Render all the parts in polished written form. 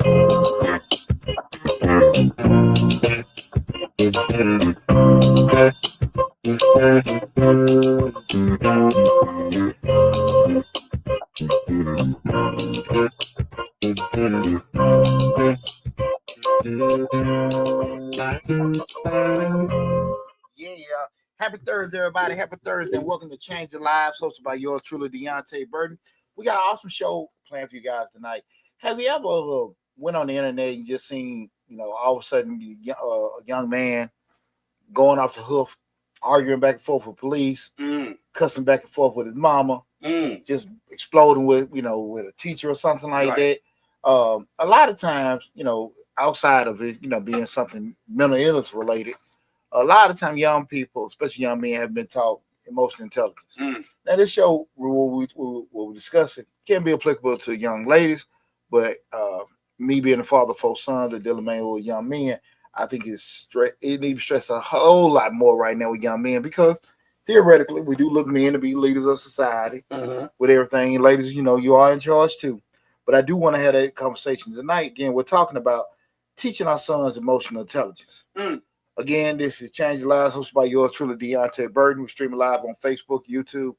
Happy Thursday, everybody. Happy Thursday, and welcome to Changing Lives, hosted by yours truly, Deonte Burden. We got an awesome show planned for you guys tonight. Have you ever went on the internet and just seen, all of a sudden a young man going off the hoof, arguing back and forth with police, cussing back and forth with his mama, just exploding with a teacher or something like that. A lot of times, outside of it, being something mental illness related, a lot of time young people, especially young men, have been taught emotional intelligence. Now, this show, what we discuss it, can be applicable to young ladies, but me being a father of 4 sons and dealing mainly with young men, I think it needs to stress a whole lot more right now with young men, because theoretically we do look men to be leaders of society with everything. And ladies, you are in charge too. But I do want to have that conversation tonight. Again, we're talking about teaching our sons emotional intelligence. Again, this is Changing Lives, hosted by yours truly, Deonte Burden. We're streaming live on Facebook, YouTube,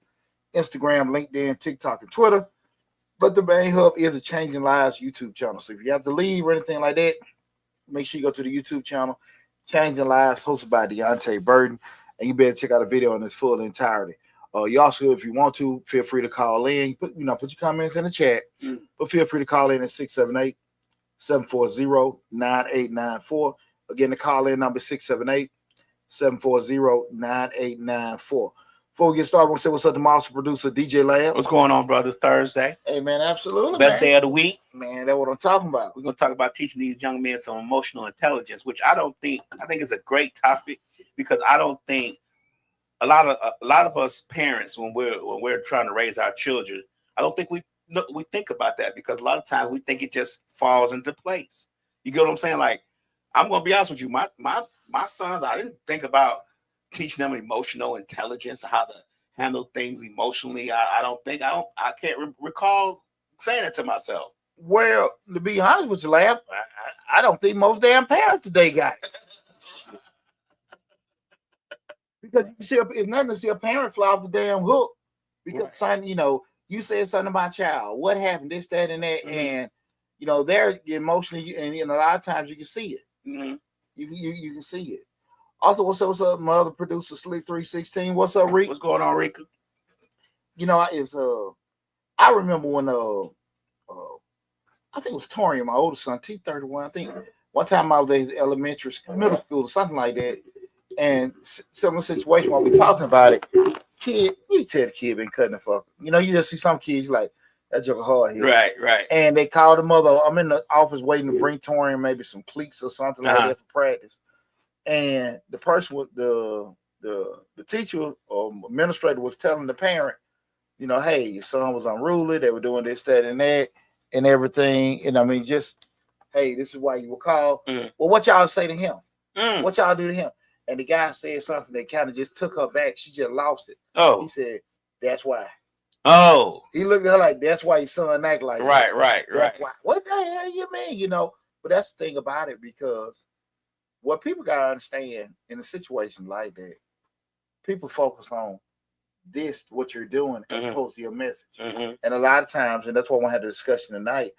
Instagram, LinkedIn, TikTok, and Twitter. But the main hub is the Changing Lives YouTube channel. So if you have to leave or anything like that, make sure you go to the YouTube channel, Changing Lives, hosted by Deonte Burden, and you better check out a video in its full entirety. You also, if you want to, feel free to call in. Put your comments in the chat, but feel free to call in at 678-740-9894. Again, the call-in number is 678-740-9894. Before we get started, I want to say what's up to my awesome producer, DJ Lab. What's going on, brother? It's Thursday. Hey, man, absolutely, Best day of the week. Man, that's what I'm talking about. We're going to talk about teaching these young men some emotional intelligence, which I think it's a great topic, because I don't think a lot of us parents, when we're trying to raise our children, I don't think we think about that, because a lot of times we think it just falls into place. You get what I'm saying? Like, I'm gonna be honest with you. My sons, I didn't think about teaching them emotional intelligence, how to handle things emotionally. I can't recall saying it to myself. Well, to be honest with you, Lab, I don't think most damn parents today got it. Because you see, it's nothing to see a parent fly off the damn hook. Because son, you said something about child. What happened? This, that, and that, and they're emotionally, and a lot of times you can see it. You can see it. Also, what's up, my other producer, Slick 316. What's up, Rick? What's going on, Rick? I remember when I think it was Torian, my oldest son, T31. I think one time I was in middle school or something like that, and similar situation while we're talking about it, you tell the kid been cutting the fuck. You just see some kids like, that joke hard here. Right. And they called the mother. I'm in the office waiting to bring Torian maybe some cleats or something like that for practice. And the person with the teacher or administrator was telling the parent, hey, your son was unruly. They were doing this, that, and that, and everything. And I mean, just, hey, this is why you were called. Well, what y'all say to him? What y'all do to him? And the guy said something that kind of just took her back. She just lost it. Oh. He said, that's why. Oh, he looked at her like, that's why your son act like that. Right. Why. What the hell you mean? But that's the thing about it, because what people gotta understand in a situation like that, people focus on this, what you're doing, as opposed to your message. And a lot of times, and that's why I want to have the discussion tonight.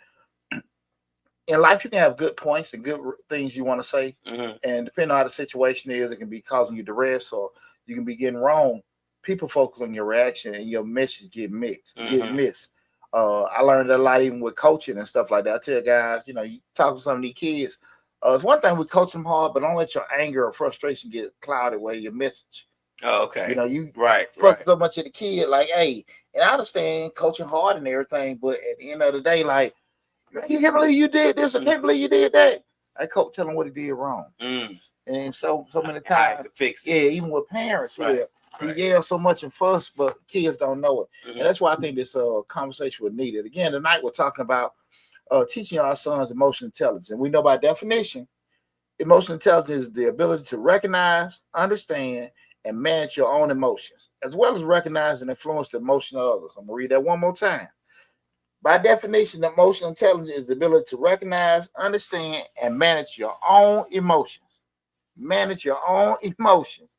In life, you can have good points and good things you want to say, and depending on how the situation is, it can be causing you duress, or you can be getting wrong. People focus on your reaction, and your message get missed. I learned that a lot even with coaching and stuff like that. I tell guys, you talk to some of these kids. It's one thing we coach them hard, but don't let your anger or frustration get clouded with your message. Oh, okay. You frustrate so much of the kid, like, hey, and I understand coaching hard and everything, but at the end of the day, like, you can't believe you did this, I can't believe you did that. I coach tell them what he did wrong. And so many times, to fix it. Yeah, even with parents, you yell so much and fuss, but kids don't know it. And that's why I think this conversation was needed. Again, tonight we're talking about teaching our sons emotional intelligence. And we know by definition, emotional intelligence is the ability to recognize, understand, and manage your own emotions, as well as recognize and influence the emotion of others. I'm going to read that one more time. By definition, emotional intelligence is the ability to recognize, understand, and manage your own emotions. Manage your own emotions,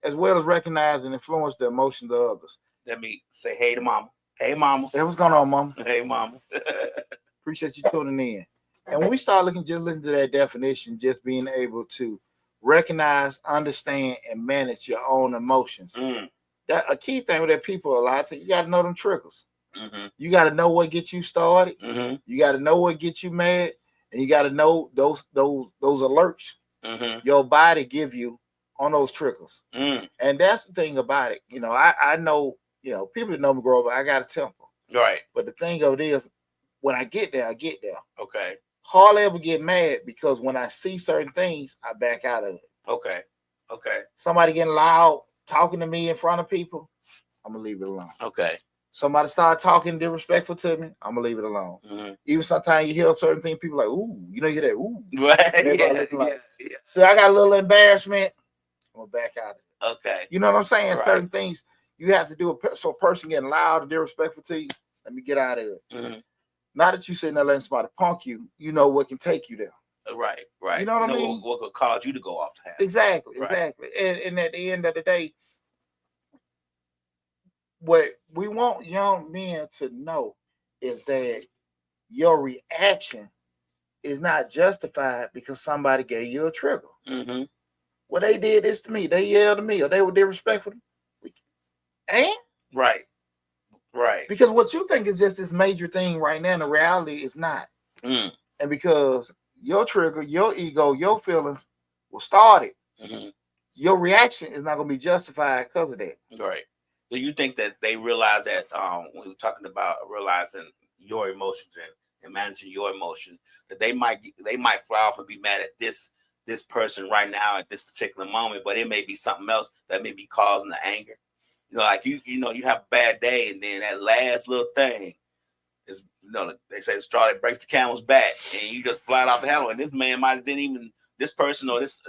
as well as recognize and influence the emotions of others. Let me say hey to mama. Hey, mama. Hey, what's going on, Mom? Hey, mama. Appreciate you tuning in. And when we start looking, just listen to that definition, just being able to recognize, understand, and manage your own emotions. That a key thing with that people a lot of times, you got to know them triggers. You got to know what gets you started. You got to know what gets you mad, and you got to know those alerts your body give you on those triggers. And that's the thing about it. I know, people that know me grow up, I got a temper. Right. But the thing of it is, when I get there, I get there. Okay. Hardly ever get mad because when I see certain things, I back out of it. Okay. Somebody getting loud, talking to me in front of people, I'm gonna leave it alone. Okay. Somebody start talking disrespectful to me, I'm gonna leave it alone. Even sometimes you hear certain things, people like, ooh, you hear that, ooh. Right. Yeah. So I got a little embarrassment, I'm gonna back out of it. Okay. You know what I'm saying? Right. Certain things you have to do. So a person getting loud and disrespectful to you, let me get out of it. Not that you sitting there letting somebody punk you, you know what can take you there. Right. You know what I mean? What could cause you to go off the path. Exactly. And at the end of the day, what we want young men to know is that your reaction is not justified because somebody gave you a trigger. Well, they did this to me, they yelled at me, or they were disrespectful. And Right. Because what you think is just this major thing right now, in the reality is not. And because your trigger, your ego, your feelings will start it. Your reaction is not going to be justified because of that. Right. Do you think that they realize that when we're talking about realizing your emotions and managing your emotions, that they might fly off and be mad at this person right now at this particular moment, but it may be something else that may be causing the anger? Like you have a bad day, and then that last little thing is, they say the straw that breaks the camel's back, and you just fly off the handle. And this man might have didn't even, this person or this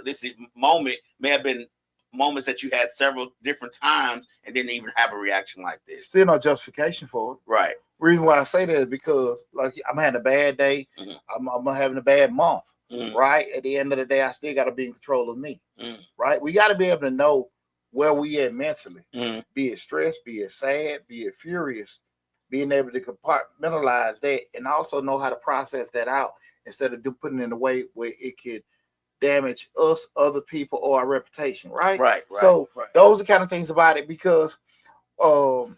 moment may have been moments that you had several different times and didn't even have a reaction like this. Still no justification for it. Right. Reason why I say that is because, like, I'm having a bad day. I'm having a bad month. Right. At the end of the day, I still got to be in control of me. Right. We got to be able to know where we at mentally, be it stressed, be it sad, be it furious, being able to compartmentalize that and also know how to process that out instead of putting it in a way where it could damage us, other people, or our reputation, right? Right. So those are the kind of things about it because, when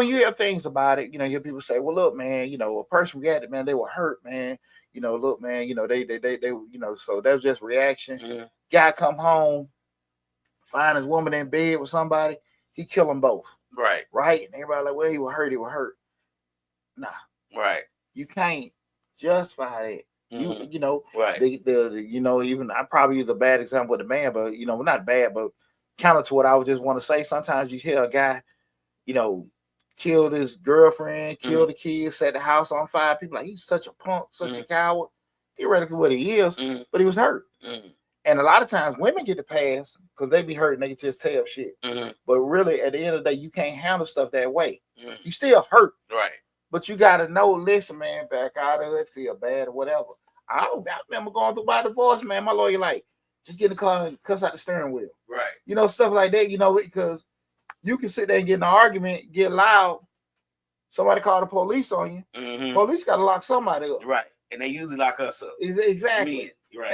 you hear things about it, you hear people say, well, look, man, a person reacted, man, they were hurt, man. Look, man, they so that was just reaction. Guy come home, find his woman in bed with somebody, he kill them both. Right. And everybody like, well, he was hurt. Nah. Right. You can't justify that. Right. Even I probably use a bad example with the man, but not bad, but counter to what I would just want to say. Sometimes you hear a guy, killed his girlfriend, killed the kids, set the house on fire. People like, he's such a punk, such a coward. Theoretically what he is, but he was hurt. And a lot of times women get the pass because they be hurt and they can just tell shit. But really, at the end of the day, you can't handle stuff that way. You still hurt. Right. But you got to know, listen, man, back out of it, feel bad or whatever. I remember going through my divorce, man. My lawyer like, just get in the car and cuss out the steering wheel. Right. Stuff like that, because you can sit there and get in an argument, get loud. Somebody call the police on you. Police got to lock somebody up. Right. And they usually lock us up. Exactly. Right.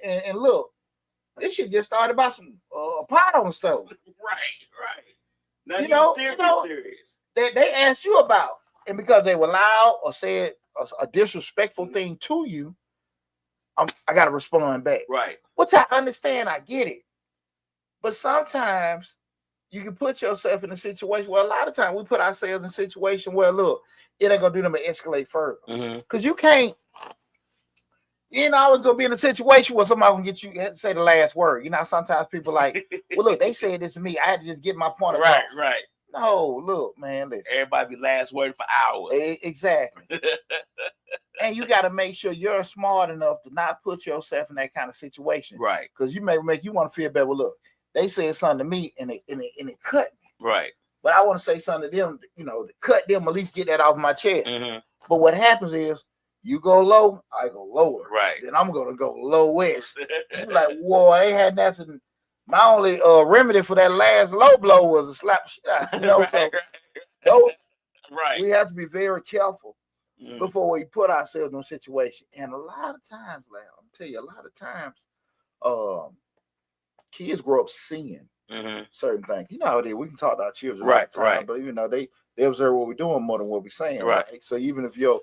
And look, this shit just started by some pot on the stove. Right. Now serious. They asked you about, and because they were loud or said a disrespectful thing to you, I got to respond back. Right. Which I understand, I get it, but sometimes you can put yourself in a situation where a lot of times we put ourselves in a situation where, look, it ain't gonna do them to escalate further because you can't. You ain't always gonna be in a situation where somebody gonna get you to say the last word. Sometimes people like, well, look, they said this to me. I had to just get my point across. Right. No, look, man, listen. Everybody be last word for hours. Exactly. And you got to make sure you're smart enough to not put yourself in that kind of situation. Right. Because you may make you want to feel better. Well, look, they said something to me and it cut me. Right. but I want to say something to them, to cut them, at least get that off my chest. Mm-hmm. But what happens is you go low, I go lower. Right. Then I'm gonna go low west. You like, whoa, I ain't had nothing. My only remedy for that last low blow was a slap shot. Right, So right. Right. we have to be very careful Mm. before we put ourselves in a situation. And a lot of times, I'm tell you, a lot of times, kids grow up seeing certain things. You know how it is. We can talk to our children all the time, but they observe what we're doing more than what we're saying. Right. So even if your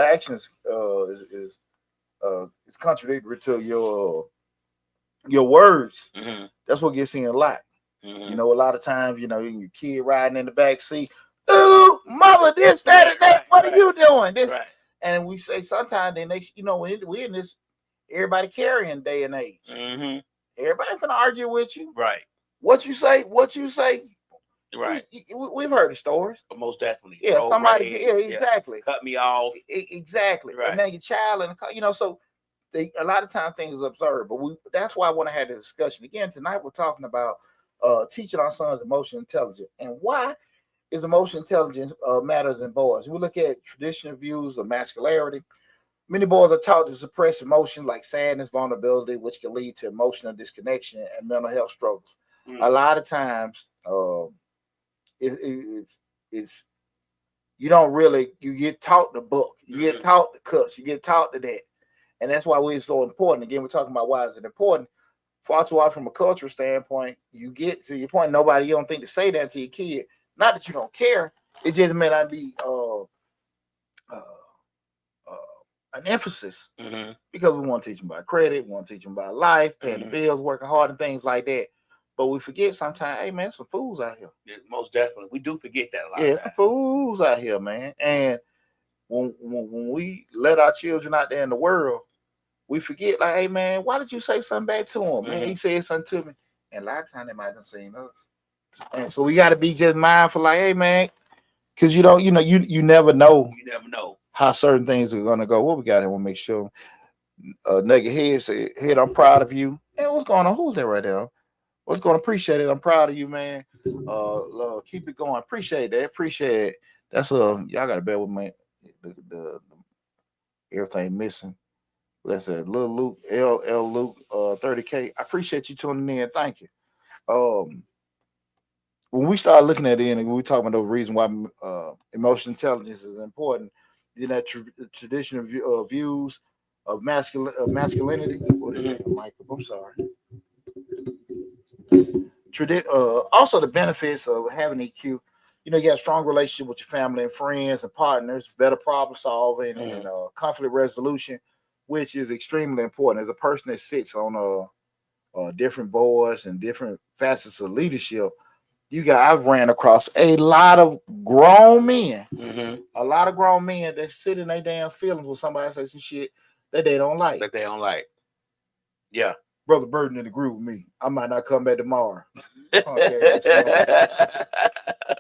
actions is contradictory to your words, that's what gets in a lot. A lot of times, your kid riding in the back seat. Ooh, mother, this, that, and that. What are you doing? This, and we say sometimes then we're in this everybody carrying day and age. Everybody finna argue with you. Right. What you say? Right. We've heard the stories. Most definitely. Yeah, Road somebody. rage, Yeah, exactly. Cut me off. Exactly. Right. And then your child and so a lot of times things is observed. But that's why I want to have the discussion again tonight. We're talking about teaching our sons emotional intelligence and why is emotional intelligence matters in boys. We look at traditional views of masculinity. Many boys are taught to suppress emotions like sadness, vulnerability, which can lead to emotional disconnection and mental health struggles. A lot of times, it's you get taught the book, you get taught the cuss, you get taught to that, and that's why it's so important. Again, we're talking about why is it important. Far too often, from a cultural standpoint, you get to your point. You don't think to say that to your kid. Not that you don't care. It just may not be an emphasis because we want to teach them about credit, we want to teach them about life, paying the bills, working hard, and things like that. But we forget sometimes, hey man, some fools out here. Yeah, most definitely, we do forget that a lot. Yeah, some fools out here, man. And when we let our children out there in the world, we forget, like, hey man, why did you say something back to him? Man, he said something to me, and a lot of times they might have seen us. And so we got to be just mindful, like, hey man, because you never know. You never know how certain things are gonna go. What we got here? We'll make sure. Nugget Head said, "Head, I'm proud of you." Hey, what's going on? Who's that right there? What's going to appreciate it? I'm proud of you, man. Keep it going. Appreciate that. Appreciate it. That's y'all gotta bear with me. The everything missing. That's a little Luke, L Luke, 30K. I appreciate you tuning in. Thank you. When we start looking at it and we talking about the reason why emotional intelligence is important, traditional views of masculinity. What is that, Michael? I'm sorry. Also, the benefits of having EQ. You got a strong relationship with your family and friends and partners, better problem solving and conflict resolution, which is extremely important. As a person that sits on different boards and different facets of leadership, I've ran across a lot of grown men, a lot of grown men that sit in their damn feelings when somebody says some shit that they don't like. Yeah. Brother Burden in agree with me. I might not come back tomorrow. You know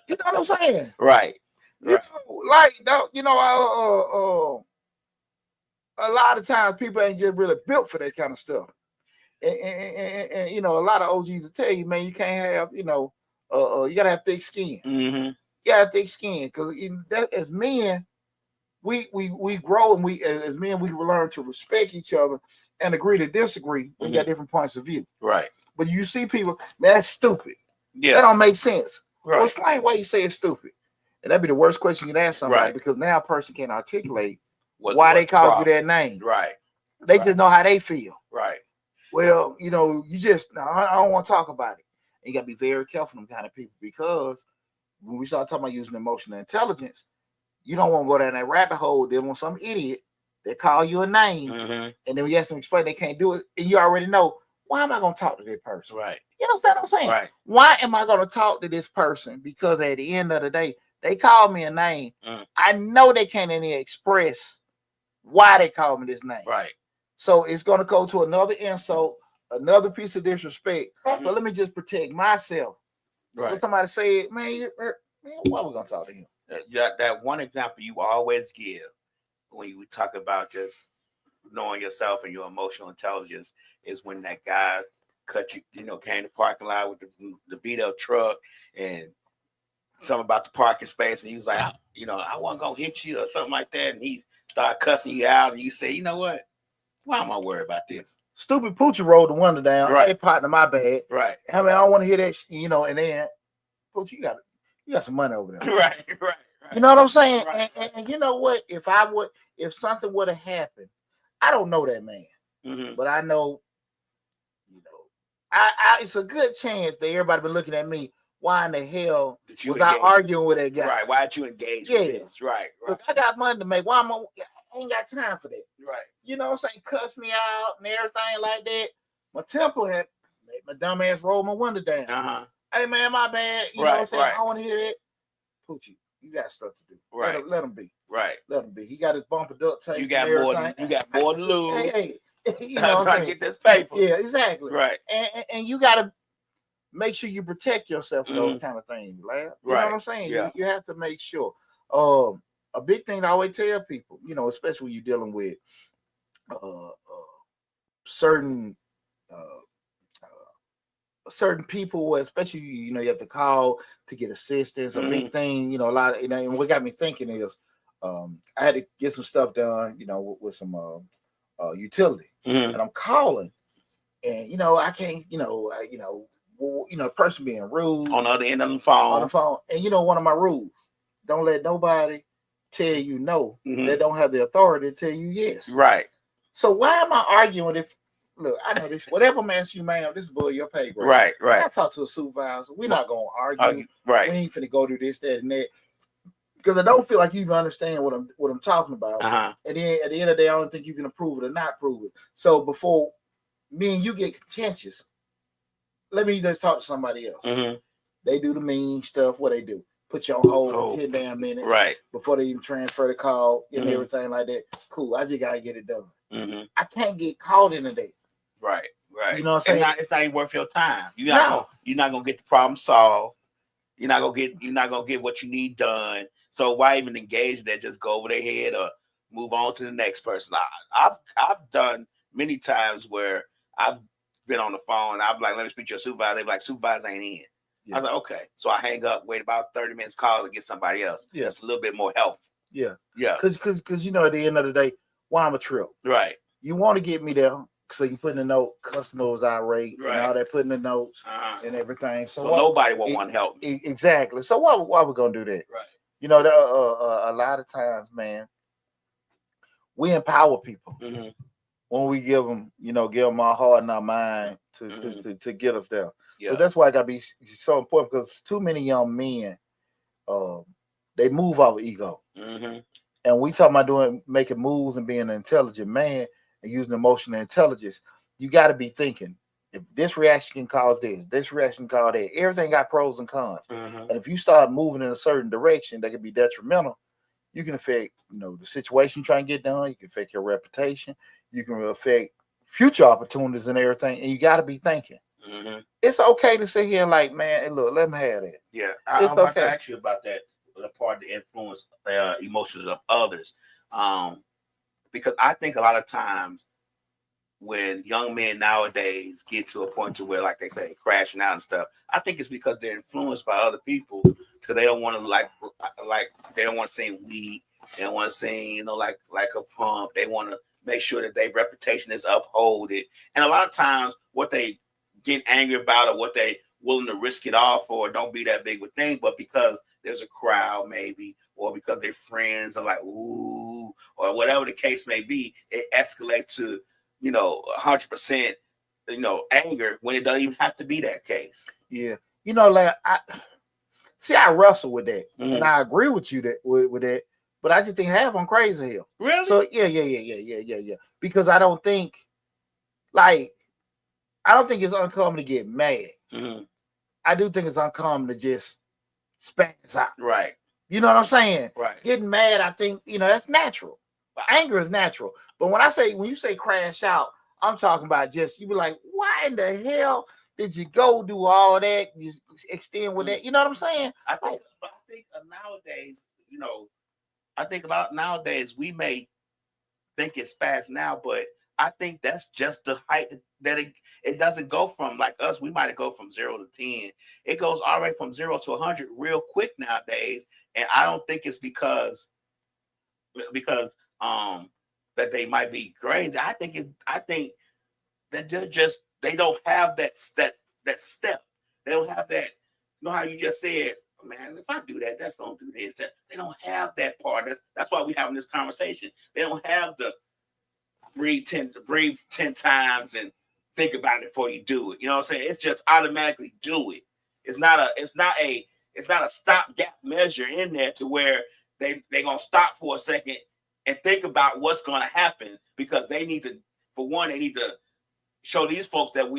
what I'm saying? Right. A lot of times people ain't just really built for that kind of stuff. And a lot of OGs will tell you, man, you can't have, you gotta have thick skin. You gotta have thick skin because as men, we grow and as men we learn to respect each other and agree to disagree. We got different points of view. Right. But you see people, man, that's stupid. Yeah. That don't make sense. Right. Well, explain why you say it's stupid. And that'd be the worst question you can ask somebody because now a person can't articulate why they called you that name. Right. They just know how they feel. Right. Well, I don't want to talk about it. And you got to be very careful with them kind of people because when we start talking about using emotional intelligence, you don't want to go down that rabbit hole. Then when some idiot that call you a name, and then when you ask them to explain they can't do it, and you already know, why am I going to talk to that person? Right. You understand what I'm saying? Right. Why am I going to talk to this person? Because at the end of the day, they call me a name. I know they can't even express why they call me this name. Right. So it's going to go to another insult, another piece of disrespect. So let me just protect myself. Right. So somebody say, man, why are we going to talk to him? That one example you always give when you talk about just knowing yourself and your emotional intelligence is when that guy cut you, came to the parking lot with the beat up truck and something about the parking space, and he was like, I wasn't gonna hit you or something like that, and he started cussing you out, and you say, you know what? Why am I worried about this? Stupid Poochie rolled the window down. Right. Hey, partner, my bad. Right. I mean, I don't want to hear that, and then, Poochie, you got some money over there. Right. You know what I'm saying? Right. And you know what? If something would have happened, I don't know that man, but I know, it's a good chance that everybody been looking at me. Why in the hell was I arguing with that guy? Right. Why did you engage with this? Right. Look, I got money to make. I ain't got time for that. Right. You know what I'm saying? Cuss me out and everything like that. My temple had made my dumb ass roll my window down. Hey man, my bad. You know what I'm saying? I want to hear that. Poochie, you got stuff to do. Right. Let him be. Right. Let him be. He got his bumper duct tape. You got more to lose. Hey, you know what I'm saying? Get this paper. Yeah, exactly. Right. And you got to make sure you protect yourself from those kind of things, lad. You know what I'm saying? Yeah. You have to make sure. A big thing I always tell people, especially when you're dealing with certain people, especially you have to call to get assistance. A big thing, a lot of, and what got me thinking is I had to get some stuff done, with some utility, and I'm calling, and I can't, person being rude on the other end of the phone, and one of my rules: don't let nobody tell you no. They don't have the authority to tell you yes. Right. So why am I arguing if? Look, I know this. Whatever man you ma'am, this is below your pay grade. Right. When I talk to a supervisor, we're not gonna argue. Right. We ain't finna go do this, that, and that. Because I don't feel like you even understand what I'm talking about. And then at the end of the day, I don't think you can approve it or not prove it. So before me and you get contentious, let me just talk to somebody else. They do the mean stuff. What they do? Put you on hold for 10 damn minutes. Right. Before they even transfer the call and everything like that. Cool. I just gotta get it done. I can't get caught in the day. Right. You know what I'm saying? It's not even worth your time. You're not gonna get the problem solved. You're not gonna get what you need done. So why even engage that? Just go over their head or move on to the next person. I've done many times where I've been on the phone and I'm like, let me speak to your supervisor. They're like, supervisor ain't in. I was like, okay. So I hang up, wait about 30 minutes, call and get somebody else. Yeah. That's a little bit more helpful. Yeah. Yeah. Because at the end of the day, why I'm a trip. Right. You want to get me there. So you put in the note, customer was irate, and all that, putting the notes and everything. So nobody will want to help me. Exactly. So why we gonna do that? Right. A lot of times, man, we empower people when we give them our heart and our mind to get us there. Yeah. So that's why it gotta be so important, because too many young men, they move off ego, and we talking about making moves and being an intelligent man. And using emotional intelligence, you got to be thinking, if this reaction can cause this reaction can cause that. Everything got pros and cons. And if you start moving in a certain direction that can be detrimental, you can affect, the situation you're trying to get done. You can affect your reputation. You can affect future opportunities and everything. And you got to be thinking. It's okay to sit here like, man, hey, look, let me have that. Yeah, I'm about to ask you about that, the part of the influence emotions of others. Because I think a lot of times when young men nowadays get to a point to where, like they say, crashing out and stuff, I think it's because they're influenced by other people, because they don't want to like they don't want to sing weak, they don't want to sing like a pump. They want to make sure that their reputation is upholded. And a lot of times what they get angry about or what they willing to risk it all for don't be that big of a thing, but because there's a crowd maybe, or because their friends are like, ooh, or whatever the case may be, it escalates to, 100%, anger when it doesn't even have to be that case. Yeah. I wrestle with that. And I agree with you with that, but I just think half on crazy here. Really? So yeah. Because I don't think it's uncommon to get mad. I do think it's uncommon to just spaz out. Right. You know what I'm saying? Right. Getting mad, I think, that's natural. Anger is natural. But when you say crash out, I'm talking about just, you be like, why in the hell did you go do all that? You extend with that. You know what I'm saying? I think nowadays we may think it's fast now, but I think that's just the height that it doesn't go from like us. We might go from 0 to 10. It goes already from 0 to 100 real quick nowadays. And I don't think it's because that they might be crazy. I think that they don't have that step. They don't have that. You know how you just said, man, if I do that, that's gonna do this. They don't have that part. That's why we're having this conversation. They don't have the breathe 10 times and think about it before you do it. You know what I'm saying? It's just automatically do it. It's not a stopgap measure in there to where they gonna stop for a second and think about what's gonna happen, because they need to show these folks that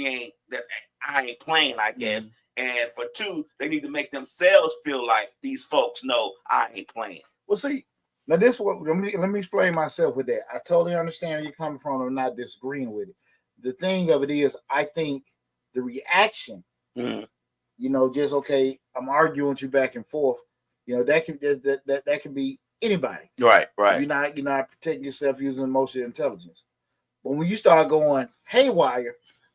I ain't playing, I guess. And for two, they need to make themselves feel like these folks know I ain't playing. Well, see, now this one, let me explain myself with that. I totally understand where you're coming from. I'm not disagreeing with it. The thing of it is, I think the reaction, just okay, I'm arguing with you back and forth. That can be anybody. Right. You're not protecting yourself using emotional intelligence. But when you start going haywire,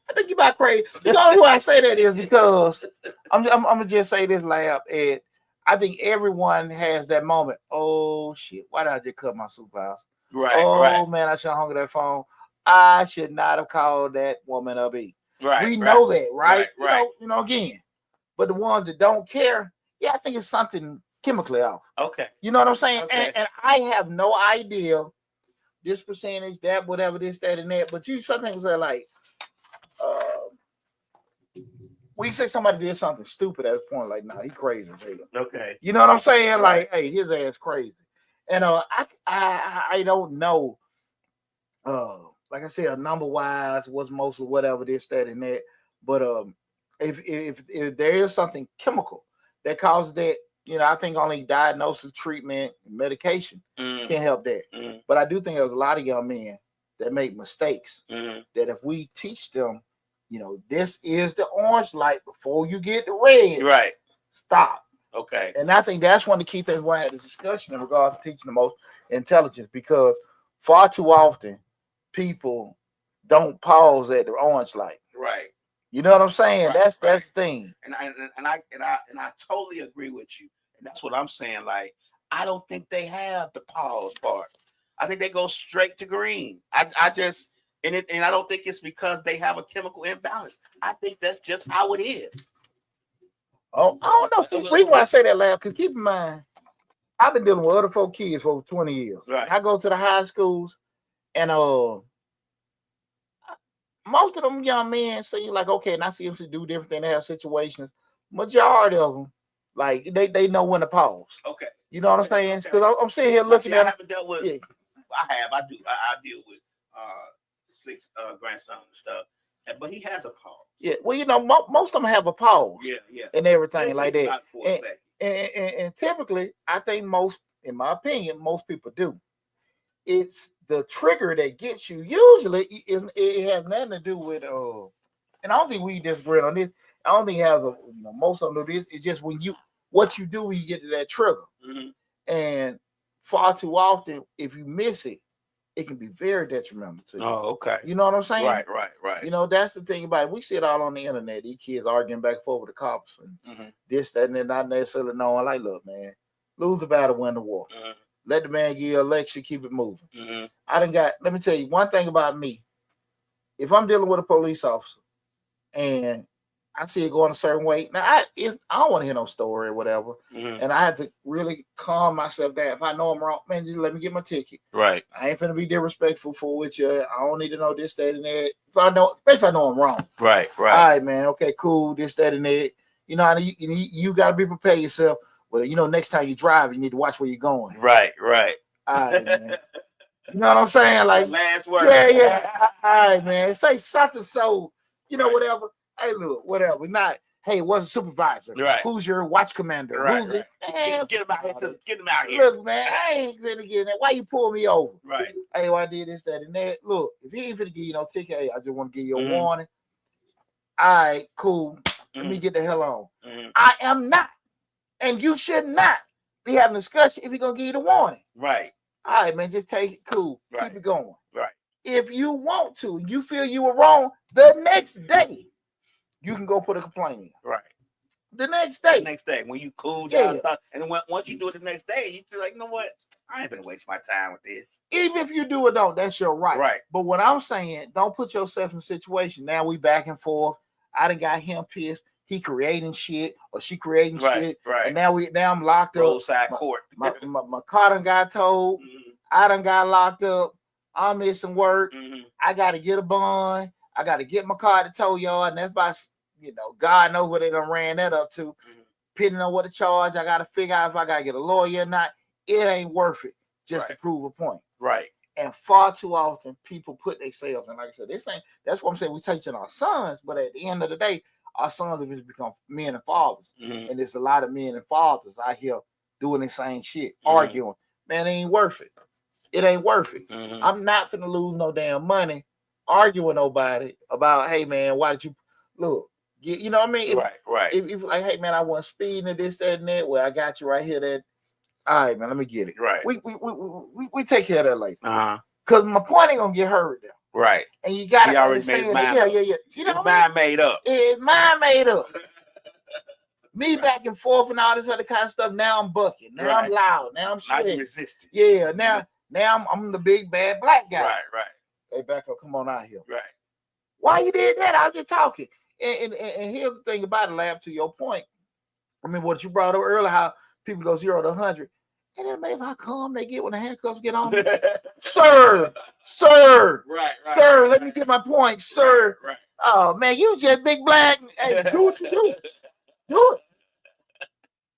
I think you're about crazy. The only way I say that is because I'm gonna just say this, Lab, and I think everyone has that moment. Oh shit! Why did I just cut my supervisor? Right. Man, I should have hung up that phone. I should not have called that woman up. Right. We know that, right? Right. Again. But the ones that don't care, I think it's something chemically off. Okay. You know what I'm saying? Okay. And I have no idea this percentage, that, whatever, this, that, and that. But some things are like, we say somebody did something stupid at this point, like, nah, he crazy. Okay. You know what I'm saying? Right. Like, hey, his ass crazy. And I don't know. Like I said, number wise, what's most of whatever, this, that, and that. But if there is something chemical that causes that, I think only diagnosis, treatment, medication can help that. But I do think there's a lot of young men that make mistakes that if we teach them, this is the orange light before you get the red. Right. Stop. Okay. And I think that's one of the key things we had this discussion in regards to teaching the most intelligence, because far too often people don't pause at the orange light. Right. You know what I'm saying? Right, that's right. the thing. And I totally agree with you. And that's what I'm saying. Like, I don't think they have the pause part. I think they go straight to green. I don't think it's because they have a chemical imbalance. I think that's just how it is. Oh, I don't know. The reason why I say that, Lab, because keep in mind, I've been dealing with other folk kids for over 20 years. Right. I go to the high schools, and most of them young men seem like, okay, and I see them to do different things. They have situations. Majority of them, like, they know when to pause. Okay. You know what I'm saying? Because I'm sitting here looking at. I haven't dealt with. Yeah. I have. I do. I deal with Slick's grandson and stuff, but he has a pause. Yeah. Well, most of them have a pause. Yeah. And everything like that. And typically, I think in my opinion, most people do. It's the trigger that gets you. Usually, it has nothing to do with and I don't think we disagree on this. I don't think it has most of them do this. It's just what you do when you get to that trigger. And far too often, if you miss it, it can be very detrimental to you. Oh, okay. You know what I'm saying? Right. That's the thing about it. We see it all on the internet. These kids arguing back and forth with the cops and this, that, and they're not necessarily knowing. Like, look, man, lose the battle, win the war. Let the man give you a lecture, keep it moving. Let me tell you one thing about me. If I'm dealing with a police officer and I see it going a certain way, now I don't want to hear no story or whatever. And I have to really calm myself down. If I know I'm wrong, man, just let me get my ticket. Right. I ain't finna be disrespectful for with you. I don't need to know this, that, and that. Especially if I know I'm wrong. Right. All right, man. Okay, cool. This, that, and that. You got to be prepared yourself. Well, next time you drive, you need to watch where you're going. Right. All right, man. You know what I'm saying? Like, last word. Yeah. All right, man. Say something so, whatever. Hey, look, whatever. Not, hey, what's a supervisor? Right. Who's your watch commander? Right. Who's Get him out here. Get him out here. Look, man, I ain't gonna get that. Why you pull me over? Right. Hey, I did this, that, and that. Look, if he ain't finna give you no ticket, hey, I just want to give you a warning. All right, cool. Let me get the hell on. I am not, and you should not be having a discussion if he's gonna give you the warning. Right. All right, man, just take it cool. Right. Keep it going. Right. If you want to, you feel you were wrong, the next day, you can go put a complaint in. Right. The next day. The next day, when you cool Yeah. down, and then once you do it the next day, you feel like, you know what? I ain't gonna waste my time with this. Even if you do it, don't, that's your right. Right. But what I'm saying, don't put yourself in a situation. Now we back and forth. I done got him pissed. He creating shit or she creating shit. Right. And now I'm locked up. Roadside court. My car done got towed. I done got locked up. I'm missing work. I got to get a bond. I got to get my car to tow yard. And that's by, God knows what they done ran that up to. Depending on what the charge, I got to figure out if I got to get a lawyer or not. It ain't worth it just to prove a point. Right. And far too often, people put themselves, and like I said, that's what I'm saying. We're teaching our sons, but at the end of the day, our sons have become men and fathers. And there's a lot of men and fathers out here doing the same shit, arguing. Man, it ain't worth it. It ain't worth it. I'm not finna lose no damn money arguing with nobody about, hey, man, why did you look? You know what I mean? If like, hey, man, I wasn't speeding and this, that, and that. Well, I got you right here. That. All right, man, let me get it. Right. We take care of that later. Because my point ain't gonna get heard there. Right. And you gotta understand that. Yeah. You know, mind made up. It's mind made up. Me back and forth and all this other kind of stuff. Now I'm bucking. Now I'm loud. Now I'm sweating. Resisting. Yeah. Now I'm the big bad black guy. Right. Hey, back up. Come on out here. Right. Why you did that? I was just talking. And here's the thing about it, Lab, to your point. I mean, what you brought up earlier, how people go 0 to 100. And it amazing how calm they get when the handcuffs get on. Sir. Right. Sir, let me get my point, sir. Right. Oh, man, you just big black. Hey, do what you do. Do it.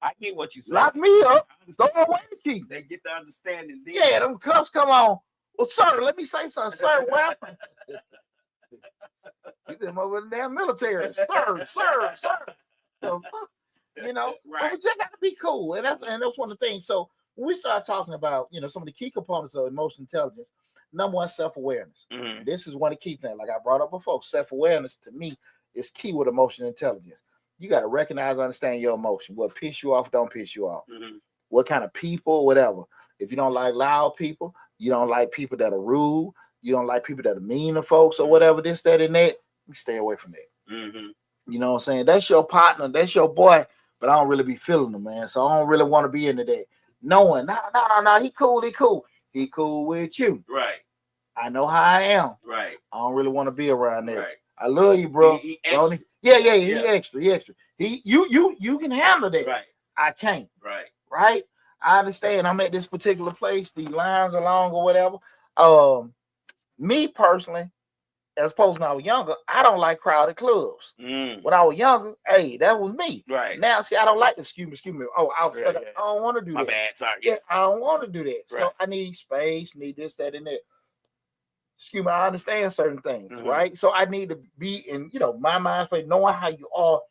I get what you said. Lock me up. Throw away the key. They get the understanding. Yeah, them cuffs come on. Well, sir, let me say something. Sir, well, get them over the damn military. Sir. The fuck? But we just got to be cool. And that's one of the things. So when we start talking about, some of the key components of emotional intelligence, number one, self-awareness. And this is one of the key things. Like I brought up before, self-awareness to me is key with emotional intelligence. You got to recognize, understand your emotion. What piss you off, don't piss you off. What kind of people, whatever. If you don't like loud people, you don't like people that are rude, you don't like people that are mean to folks or whatever, this, that, and that, you stay away from that. You know what I'm saying? That's your partner, that's your boy, but I don't really be feeling him, man. So I don't really want to be into that. Knowing, no, he cool. He cool with you. Right. I know how I am. Right. I don't really want to be around there. Right. I love you, bro. He Yeah, he extra. You can handle that. Right. I can't. Right. I understand. I'm at this particular place. The lines are long or whatever. Me personally, as opposed to when I was younger, I don't like crowded clubs. When I was younger, hey, that was me. Right. Now, see, I don't like the excuse me. Oh, I don't want to do My that. bad. Sorry. Yeah, I don't want to do that. Right. So I need space, need this, that, and that. Excuse me, I understand certain things, right? So I need to be in, my mind space, knowing how you are,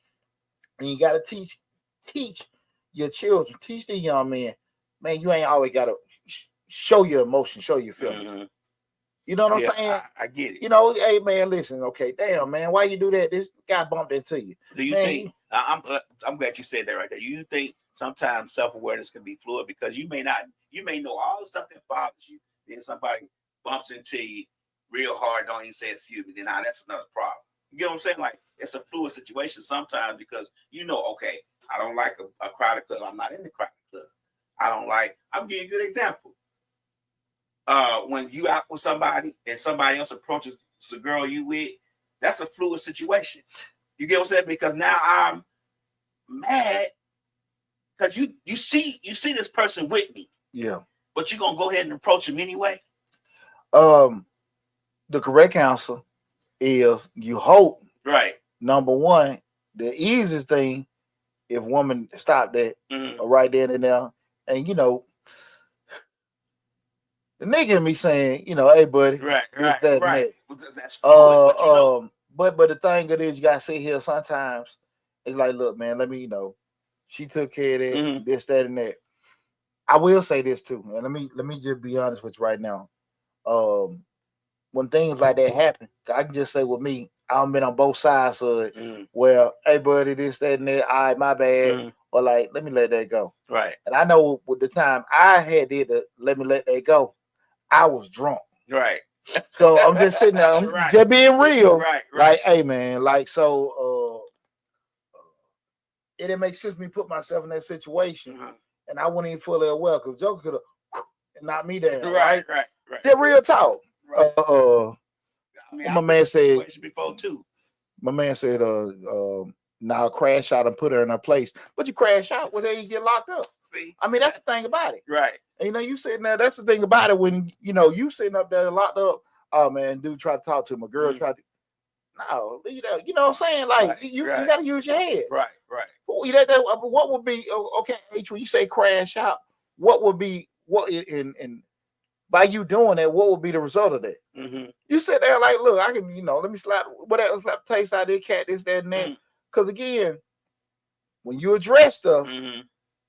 and you got to teach your children, teach the young men, man, you ain't always got to show your emotion, show your feelings. You know what I'm saying? I get it. Hey, man, listen, okay, damn, man, why you do that? This guy bumped into you. Do you think, I'm glad you said that right there. You think sometimes self-awareness can be fluid because you may know all the stuff that bothers you, then somebody bumps into you real hard, don't even say excuse me, then that's another problem. You get what I'm saying? Like, it's a fluid situation sometimes because okay, I don't like a crowded club. I'm not in the crowded club. I'm giving you a good example. When you out with somebody and somebody else approaches the girl you with, that's a fluid situation. You get what I'm saying? Because now I'm mad because you see this person with me. Yeah. But you're gonna go ahead and approach him anyway. The correct answer is you hope. Right. Number one, the easiest thing, if woman stop that right then and there, and the nigga in me saying, hey buddy, right. That's fluid, but the thing it is, you gotta sit here sometimes. It's like, look, man, let me, she took care of that, this, that, and that. I will say this too, and let me just be honest with you right now. When things like that happen, I can just say with me, I've been on both sides of it. Well, hey buddy, this, that, and that. All right, my bad. Or like, let me let that go. Right. And I know with the time I had did the let me let that go, I was drunk. Right. So I'm just sitting there, I'm Right. just being real. Right. Like, hey man, like so it didn't make sense me put myself in that situation, and I wasn't even fully aware because Joker could have knocked me down. Right. Just real talk. Right. I mean, my man said before too. My man said, now crash out and put her in her place. But you crash out, well, then you get locked up. See? I mean, that's the thing about it. Right. And, you know, you sitting there, that's the thing about it when, you know, you sitting up there locked up. Oh, man, dude tried to talk to him. A girl tried to. No, leave that. You know what I'm saying? Like, you got to use your head. Right. What would be, okay, H, when you say crash out, what would be, and by you doing that, what would be the result of that? Mm-hmm. You sit there like, look, I can, you know, let me slap whatever, slap the taste out of this cat, this, that, and that. Because again, when you address stuff,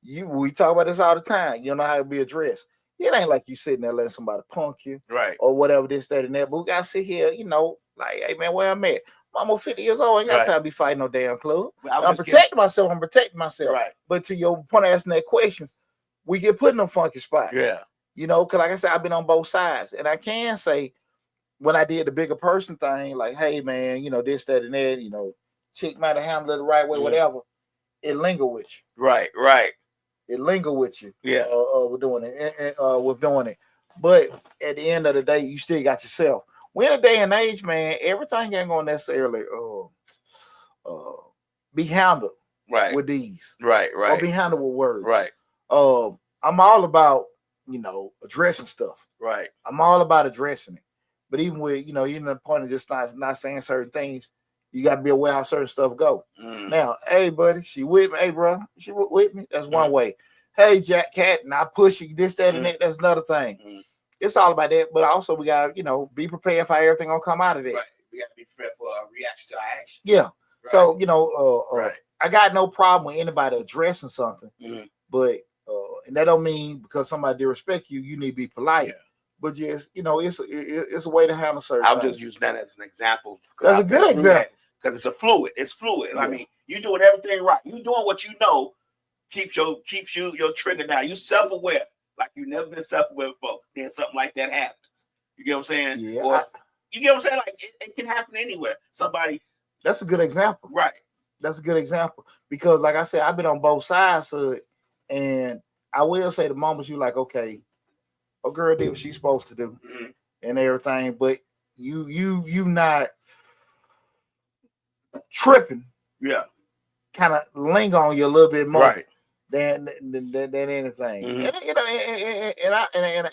we talk about this all the time. You know how to be addressed. It ain't like you sitting there letting somebody punk you, right, or whatever, this, that, and that. But we gotta sit here, you know, like, hey man, where I'm at. I'm almost 50 years old. I ain't got time to be fighting no damn club. I'm protecting myself. Right. But to your point of asking that questions, we get put in them funky spots. Yeah. You know, because like I said, I've been on both sides. And I can say, when I did the bigger person thing, like, hey, man, you know, this, that, and that, you know, chick might have handled it the right way, whatever, it linger with you. Right. It linger with you. Yeah. With doing it. But at the end of the day, you still got yourself. We're in a day and age, man, everything ain't going to necessarily be handled with these. Right. Or be handled with words. Right. I'm all about, you know, addressing stuff. Right. I'm all about addressing it. But even with, you know, even the point of just not saying certain things, you got to be aware how certain stuff go. Now, hey, buddy, she with me. Hey, bro, she with me. That's one way. Hey, Jack Cat, and I push you, this, that, and that. That's another thing. It's all about that. But also, we got to, you know, be prepared for everything going to come out of it. Right. We got to be prepared for a reaction to our action. Yeah. Right. So, you know, I got no problem with anybody addressing something. But, and that don't mean because somebody disrespect you, you need to be polite. Yeah. But just, you know, it's a way to handle certain things. I'm just using that as an example. That's a good example. Because it's fluid. Yeah. I mean, you doing everything right. You doing what you know keeps your trigger down. You self-aware, like you never been self-aware before. Then something like that happens. You get what I'm saying? Yeah. Or, you get what I'm saying? Like it can happen anywhere. Somebody. That's a good example. Right. That's a good example. Because like I said, I've been on both sides of it. And I will say the moments you like, okay, a girl did what she's supposed to do and everything, but you not tripping. Yeah. Kind of linger on you a little bit more. Right. Than anything. And, you know,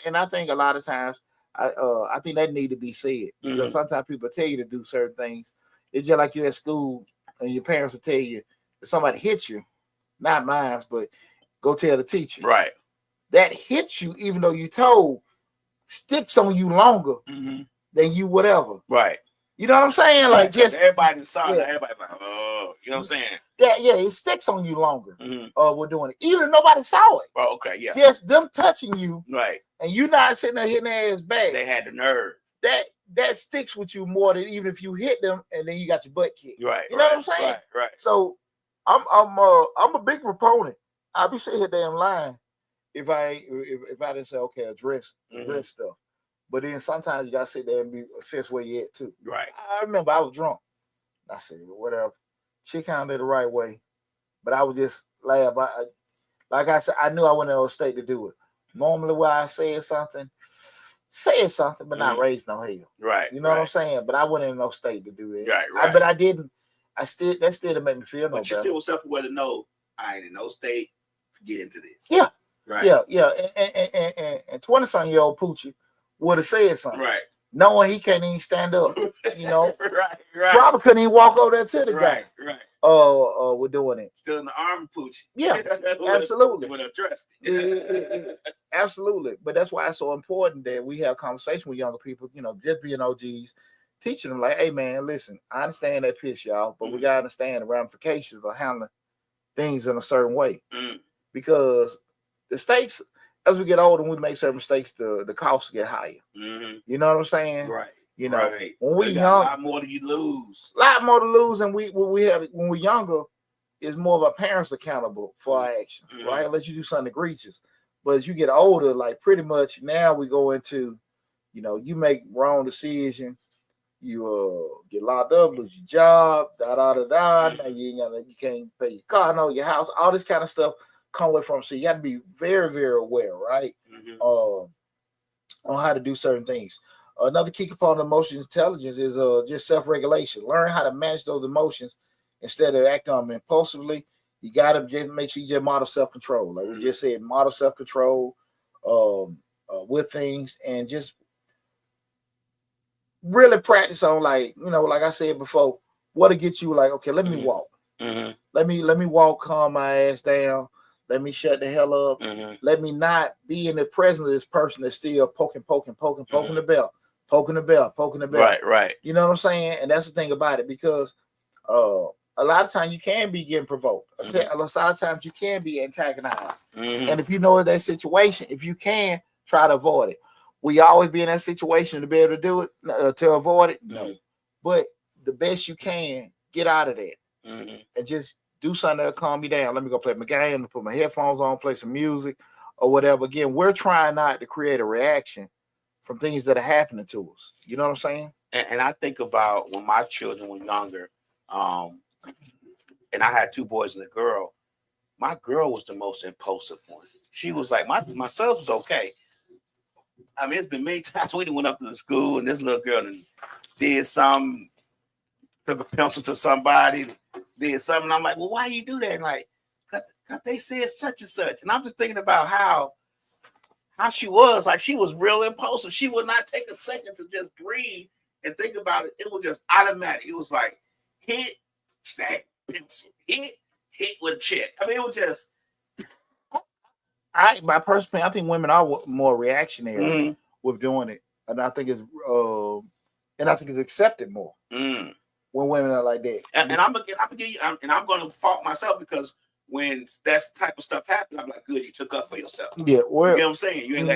and I think a lot of times I think that need to be said because sometimes people tell you to do certain things. It's just like you're at school and your parents will tell you if somebody hits you, not mine, but go tell the teacher. Right. That hits you, even though you told, sticks on you longer than you whatever. Right. You know what I'm saying? Like just everybody saw that. Everybody's like, oh, you know what I'm saying? It sticks on you longer. We're doing it. Even if nobody saw it. Oh, okay, yeah. Just them touching you. Right. And you not sitting there hitting their ass back. They had the nerve. That sticks with you more than even if you hit them and then you got your butt kicked. Right. You know what I'm saying? Right. So I'm a big proponent. I'll be sitting here damn lying if I didn't say okay, address stuff. But then sometimes you gotta sit there and be assess where you at too. Right. I remember I was drunk. I said, whatever. She handled it the right way. But I was just laugh. Like I said, I knew I wasn't in no state to do it. Normally when I said something, but not raise no hell. Right. You know what I'm saying? But I wasn't in no state to do that. Right. But I didn't. That still didn't make me feel no better. But you still self-aware to know I ain't in no state to get into this. Yeah. Right. Yeah. And 20-something-year-old Poochie would have said something. Right. Knowing he can't even stand up. You know? Right. Probably couldn't even walk over there to the guy. Right. We're doing it. Still in the army, Poochie. Yeah. Absolutely. Would have trusted. Absolutely. But that's why it's so important that we have conversation with younger people, you know, just being OGs, teaching them like, hey man, listen, I understand that piss, y'all, but we gotta understand the ramifications of handling things in a certain way. Because the stakes, as we get older and we make certain mistakes, the costs get higher. You know what I'm saying? Right. You know, when we young, a lot more do you lose. A lot more to lose, and we have when we're younger, is more of our parents accountable for our actions, right? Unless you do something egregious. But as you get older, like pretty much now we go into You make wrong decision, you get locked up, lose your job, da da da da. Now you can't pay your car, no, your house, all this kind of stuff come away from. So you got to be very, very aware, right? On how to do certain things. Another key component of emotional intelligence is just self-regulation. Learn how to manage those emotions instead of acting on them impulsively. You got to just make sure you just model self-control. Like we just said, model self-control with things, and just really practice on, like I said before, what'll get you like, okay, let me walk. Let me walk, calm my ass down. Let me shut the hell up. Let me not be in the presence of this person that's still poking the bell, poking the bell. Right. You know what I'm saying? And that's the thing about it, because a lot of times you can be getting provoked. A lot of times you can be antagonized. And if you know that situation, if you can, try to avoid it. Will you always be in that situation to be able to do it, to avoid it? No. But the best you can, get out of that. And just do something that'll calm you down. Let me go play my game, put my headphones on, play some music or whatever. Again, we're trying not to create a reaction from things that are happening to us. You know what I'm saying? And I think about when my children were younger, and I had two boys and a girl. My girl was the most impulsive one. She was like, my son was okay. I mean, it's been many times we went up to the school and this little girl did something, took a pencil to somebody, did something. I'm like, well, why you do that? And like, cause they said such and such. And I'm just thinking about how she was. Like, she was real impulsive. She would not take a second to just breathe and think about it. It was just automatic. It was like hit, snap, pencil, hit with a check. I mean, it was just. My personal opinion, I think women are more reactionary with doing it, and I think it's accepted more when women are like that. And I'm gonna give you, and I'm gonna fault myself, because when that type of stuff happened, I'm like, good, you took up for yourself. Yeah, well, you know what I'm saying? You ain't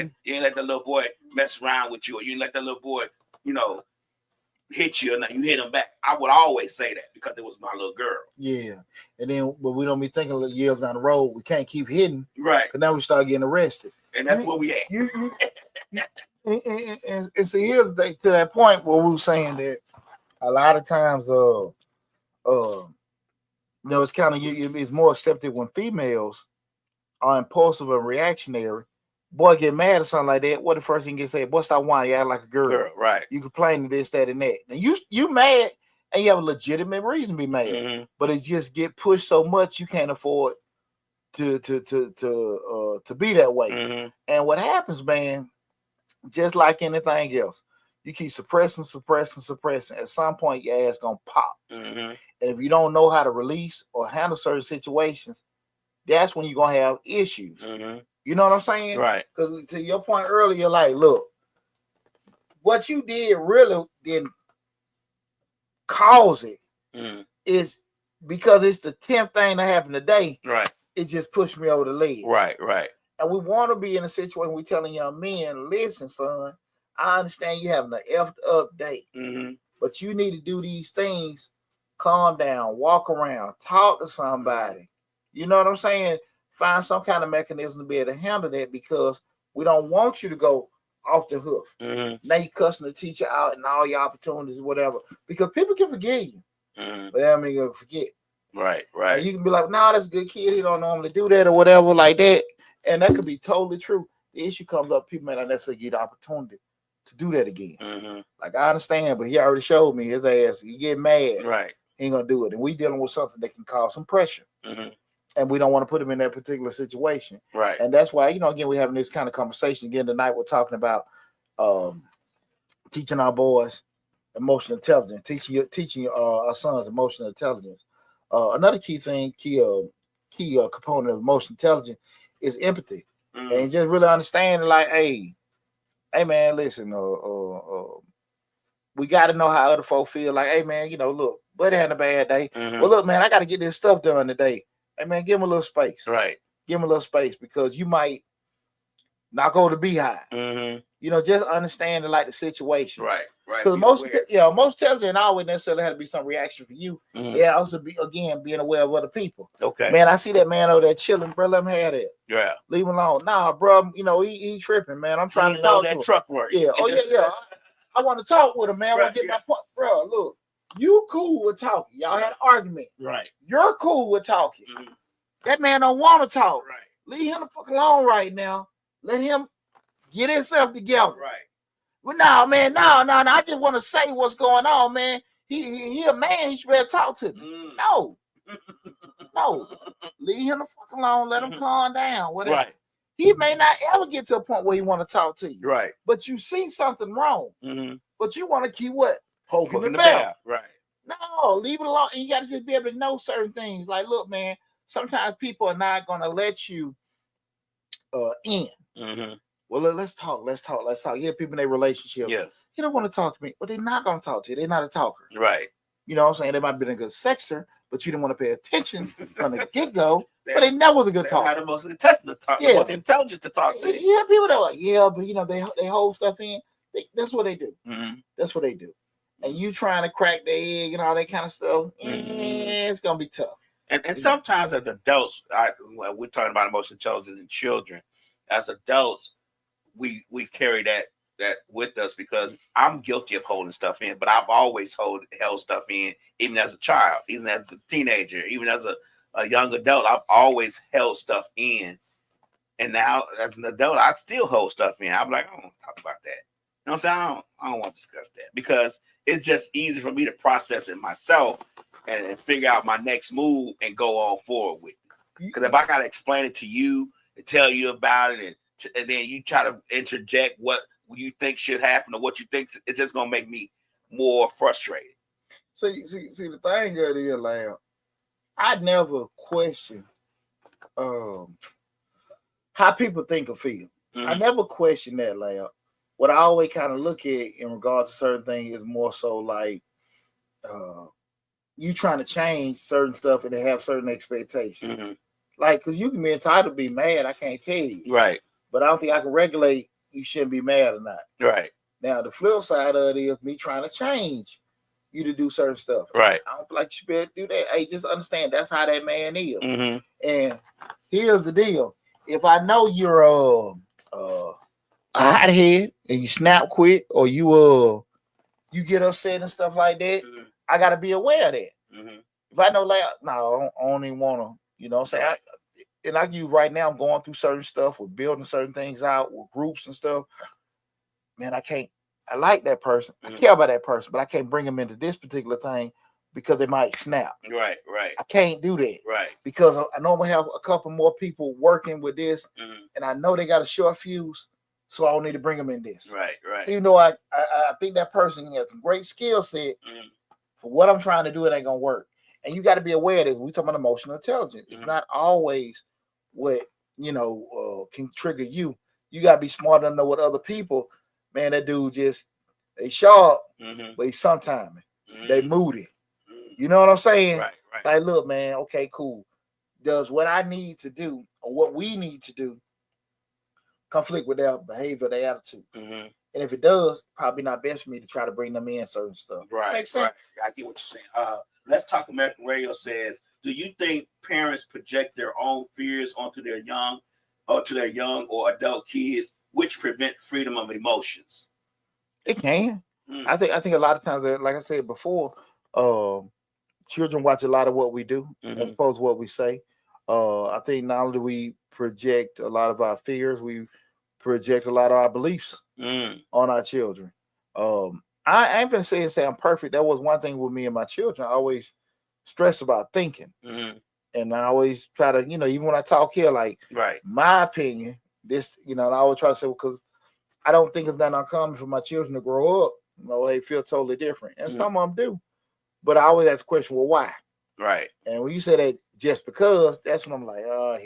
let that little boy mess around with you, or you ain't let that little boy, hit you, and you hit him back. I would always say that because it was my little girl. Yeah, and then, but we don't be thinking years down the road, we can't keep hitting, right? Because now we start getting arrested, and that's where we at. And see, here's the thing, to that point where we were saying that a lot of times, it's kind of it's more accepted when females are impulsive and reactionary. Boy get mad or something like that. What the first thing you say? Boy, stop whining. You act like a girl. Right. You complain to this, that, and that. Now you mad, and you have a legitimate reason to be mad. But it just get pushed so much you can't afford to be that way. And what happens, man, just like anything else, you keep suppressing. At some point, your ass gonna pop. And if you don't know how to release or handle certain situations, that's when you're gonna have issues. You know what I'm saying? Right. Because to your point earlier, like, look, what you did really didn't cause it. Is because it's the 10th thing that happened today. Right. It just pushed me over the ledge. Right. And we want to be in a situation we're telling young men, listen, son, I understand you having an effed up day, but you need to do these things. Calm down, walk around, talk to somebody. You know what I'm saying? Find some kind of mechanism to be able to handle that, because we don't want you to go off the hoof. Now you cussing the teacher out and all your opportunities, whatever, because people can forgive you. But I mean, forget. Right. And you can be like, nah, that's a good kid. He don't normally do that or whatever like that. And that could be totally true. The issue comes up, people may not necessarily get the opportunity to do that again. Like, I understand, but he already showed me his ass. He get mad. Right. He ain't going to do it. And we dealing with something that can cause some pressure. And we don't want to put him in that particular situation. Right. And that's why, again, we're having this kind of conversation. Again, tonight we're talking about teaching our boys emotional intelligence, teaching our sons emotional intelligence. Another key component of emotional intelligence is empathy. And just really understanding, like, hey man, listen, we got to know how other folk feel. Like, hey man, look, buddy had a bad day. Well, look, man, I got to get this stuff done today. Hey man, give him a little space. Right. Give him a little space, because you might not go to beehive. just understanding like the situation. Right. Because most television always necessarily had to be some reaction for you. Mm-hmm. Yeah, also being aware of other people. Okay. Man, I see that man over there chilling, bro. Let him have it. Yeah. Leave him alone. Nah, bro. He tripping, man. I'm trying to talk to him. Truck work. Yeah. Oh yeah. I want to talk with him, man. I want to get my point, bro. Look, you cool with talking. Y'all had an argument. Right. You're cool with talking. Mm-hmm. That man don't want to talk. Right. Leave him the fuck alone right now. Let him get himself together. Right. Well, no, man, no. I just want to say what's going on, man. He a man. He should be able to talk to me. No. Leave him the fuck alone. Let him calm down. Whatever. Right. He may not ever get to a point where he want to talk to you. Right. But you see something wrong. Mm-hmm. But you want to keep what? Poking the bell. Right. No, leave it alone. And you got to just be able to know certain things. Like, look, man, sometimes people are not going to let you in. Mm-hmm. Well, let's talk. Yeah, people in their relationship. Yeah. You don't want to talk to me, but they're not going to talk to you. They're not a talker. Right. You know what I'm saying? They might have been a good sexer, but you didn't want to pay attention from the get-go. But they never was a good talker. Had the most intelligent to talk. Yeah. The most intelligent to talk to. Yeah, people that are like, yeah, but they hold stuff in. That's what they do. Mm-hmm. That's what they do. And you trying to crack their egg and all that kind of stuff, it's gonna be tough. And sometimes as adults, we're talking about emotional intelligence in children. As adults, we carry that with us because I'm guilty of holding stuff in, but I've always held stuff in, even as a child, even as a teenager, even as a young adult. I've always held stuff in, and now as an adult, I still hold stuff in. I'm like, I don't want to talk about that. You know what I'm saying? I don't want to discuss that because it's just easy for me to process it myself and figure out my next move and go on forward with it. Because if I got to explain it to you and tell you about it and then you try to interject what you think should happen or what you think, it's just going to make me more frustrated. See, the thing of it is, Lamb, I never question how people think or feel. Mm-hmm. I never question that, Lamb. What I always kind of look at in regards to certain things is more so like you trying to change certain stuff and they have certain expectations. Mm-hmm. Like, because you can be entitled to be mad, I can't tell you. Right. But I don't think I can regulate you shouldn't be mad or not. Right. Now, the flip side of it is me trying to change you to do certain stuff. Right. I don't feel like you should be able to do that. Hey, just understand that's how that man is. Mm-hmm. And here's the deal. If I know you're a hothead and you snap quick or you get upset and stuff like that, mm-hmm. I got to be aware of that. Mm-hmm. If I know, like, no, I don't even want to, you know what I'm saying? Right. And I use right now, I'm going through certain stuff, we're building certain things out with groups and stuff. Man, I like that person. Mm-hmm. I care about that person, but I can't bring them into this particular thing because they might snap. Right. I can't do that. Right. Because I know we have a couple more people working with this, mm-hmm. and I know they got a short fuse, so I don't need to bring them in this. Right. You know, I think that person has a great skill set. Mm-hmm. For what I'm trying to do, it ain't going to work. And you got to be aware of this. We talking about emotional intelligence. Mm-hmm. It's not always what, can trigger you. You got to be smart enough to know what other people, man, that dude they sharp, mm-hmm. but he's sometime. Mm-hmm. They moody. Mm-hmm. You know what I'm saying? Right. Like, look, man, okay, cool. Does what I need to do or what we need to do conflict with their behavior, their attitude? Mm-hmm. And if it does, probably not best for me to try to bring them in certain stuff. Right. Makes sense? Right. I get what you're saying. Let's Talk American Radio says, do you think parents project their own fears onto their young or adult kids, which prevent freedom of emotions? It can. Mm. I think a lot of times, like I said before, children watch a lot of what we do, mm-hmm. as opposed to what we say. I think not only do we project a lot of our fears, we project a lot of our beliefs on our children. I ain't gonna say I'm perfect. That was one thing with me and my children. I always stress about thinking. Mm-hmm. And I always try to, even when I talk here, like, right. my opinion, this, and I always try to say, because I don't think it's that uncommon for my children to grow up, they feel totally different. And some of them do. But I always ask the question, well, why? Right. And when you say that just because, that's when I'm like, oh,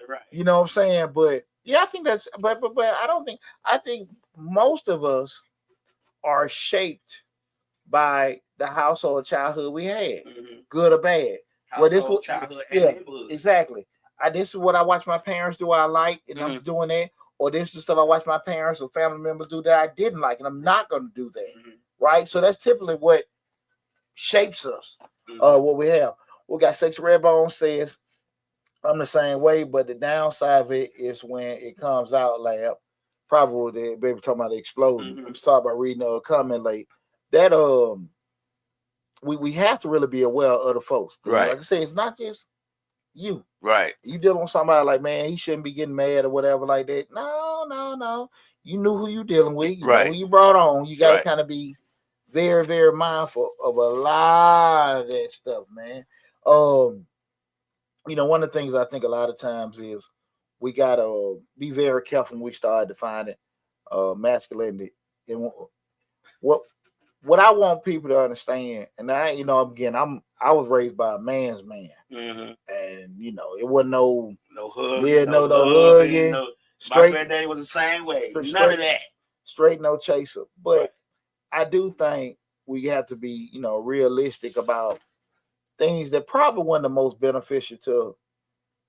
right. You know what I'm saying? But yeah, I think that's, but I think most of us are shaped by the household childhood we had, mm-hmm. good or bad. Household, childhood, and neighborhood. Exactly. This is what I watch my parents do. I like, and mm-hmm. I'm doing that. or this is the stuff I watched my parents or family members do that I didn't like, and I'm not going to do that, right? So that's typically what shapes us, what we have. We got Six Red Bone says, I'm the same way, but the downside of it is when it comes out, lab. Probably the baby talking about the explosion. I'm sorry about reading a comment late. That we have to really be aware of other folks. Right. Like I said, it's not just you. Right. You dealing with somebody like, man, he shouldn't be getting mad or whatever like that. No. You knew who you dealing with. You know who you brought on. You got to kind of be very, very mindful of a lot of that stuff, man. One of the things I think a lot of times is we got to be very careful when we start defining masculinity. And what I want people to understand, and I was raised by a man's man, and it wasn't no hug, no hugging. My granddaddy was the same way. None of that. Straight no chaser. But I do think we have to be, realistic about things that probably weren't the most beneficial to,